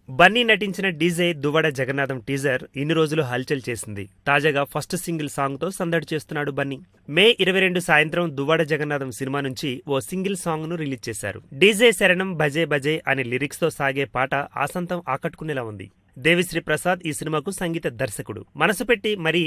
బన్నీ నటించిన DJ Duvvada Jagannatham teaser ఇన్ని రోజులు హల్చల్ చేసింది. తాజాగా ఫస్ట్ సింగిల్ సాంగ్ తో సందడి చేస్తున్నాడు బన్నీ. మే 22 సాయంత్రం దువ్వాడ జగన్నాథం సినిమా నుంచి ఓ సింగిల్ సాంగ్ ను రిలీజ్ చేశారు. డీజే శరణం భజే భజే అనే లిరిక్స్ తో సాగే పాట ఆసంతం ఆకట్టుకునేలా ఉంది. దేవిశ్రీ ప్రసాద్ ఈ సినిమాకు సంగీత దర్శకుడు. మనసు పెట్టి మరీ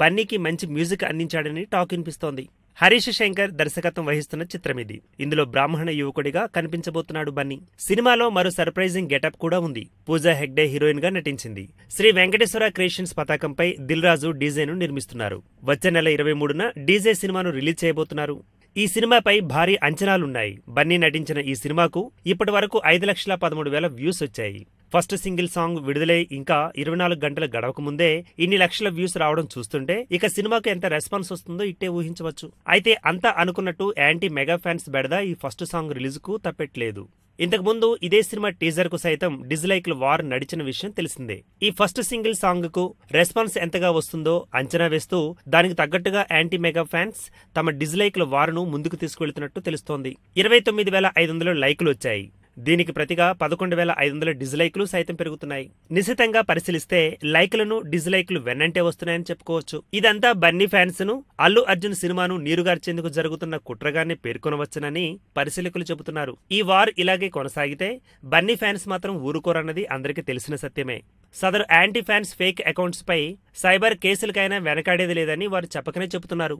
బన్నీకి మంచి మ్యూజిక్ అందించాడని టాక్ వినిపిస్తోంది. హరీష్ శంకర్ దర్శకత్వం వహిస్తున్న చిత్రం ఇది. ఇందులో బ్రాహ్మణ యువకుడిగా కనిపించబోతున్నాడు బన్నీ. సినిమాలో మరో సర్ప్రైజింగ్ గెటప్ కూడా ఉంది. పూజా హెగ్డే హీరోయిన్ గా నటించింది. శ్రీ వెంకటేశ్వర క్రియేషన్స్ పతాకంపై దిల్ రాజు డీజేను నిర్మిస్తున్నారు. వచ్చే నెల 23న డీజే సినిమాను రిలీజ్ చేయబోతున్నారు. ఈ సినిమాపై భారీ అంచనాలున్నాయి. బన్నీ నటించిన ఈ సినిమాకు ఇప్పటి వరకు 5,13,000 వ్యూస్ వచ్చాయి. ఫస్ట్ సింగిల్ సాంగ్ విడుదలై ఇంకా 24 గంటలు గడవక ముందే ఇన్ని లక్షల వ్యూస్ రావడం చూస్తుంటే ఇక సినిమాకు ఎంత రెస్పాన్స్ వస్తుందో ఇట్టే ఊహించవచ్చు. అయితే అంతా అనుకున్నట్టు యాంటీ మెగా ఫ్యాన్స్ బెడద ఈ ఫస్ట్ సాంగ్ రిలీజ్ కు తప్పెట్లేదు. ఇంతకుముందు ఇదే సినిమా టీజర్ కు సైతం డిస్లైక్ల వార్ నడిచిన విషయం తెలిసిందే. ఈ ఫస్ట్ సింగిల్ సాంగ్ కు రెస్పాన్స్ ఎంతగా వస్తుందో అంచనా వేస్తూ దానికి తగ్గట్టుగా యాంటీ మెగా ఫ్యాన్స్ తమ డిస్లైక్ల వార్ను ముందుకు తీసుకువెళ్తున్నట్టు తెలుస్తోంది. 29,500 లైకులు వచ్చాయి. దీనికి ప్రతిగా 11,500 డిస్లైక్లు సైతం పెరుగుతున్నాయి. నిశితంగా పరిశీలిస్తే లైక్లను డిస్లైక్లు వెన్నంటే వస్తున్నాయని చెప్పుకోవచ్చు. ఇదంతా బన్నీ ఫ్యాన్స్ ను అల్లు అర్జున్ సినిమాను నీరుగార్చేందుకు జరుగుతున్న కుట్రగానే పేర్కొనవచ్చునని పరిశీలకులు చెబుతున్నారు. ఈ వార్ ఇలాగే కొనసాగితే బన్నీ ఫ్యాన్స్ మాత్రం ఊరుకోరన్నది అందరికీ తెలిసిన సత్యమే. సదరు యాంటీ ఫ్యాన్స్ ఫేక్ అకౌంట్స్ పై సైబర్ కేసులకైనా వెనకాడేది లేదని వారు చెప్పకనే చెబుతున్నారు.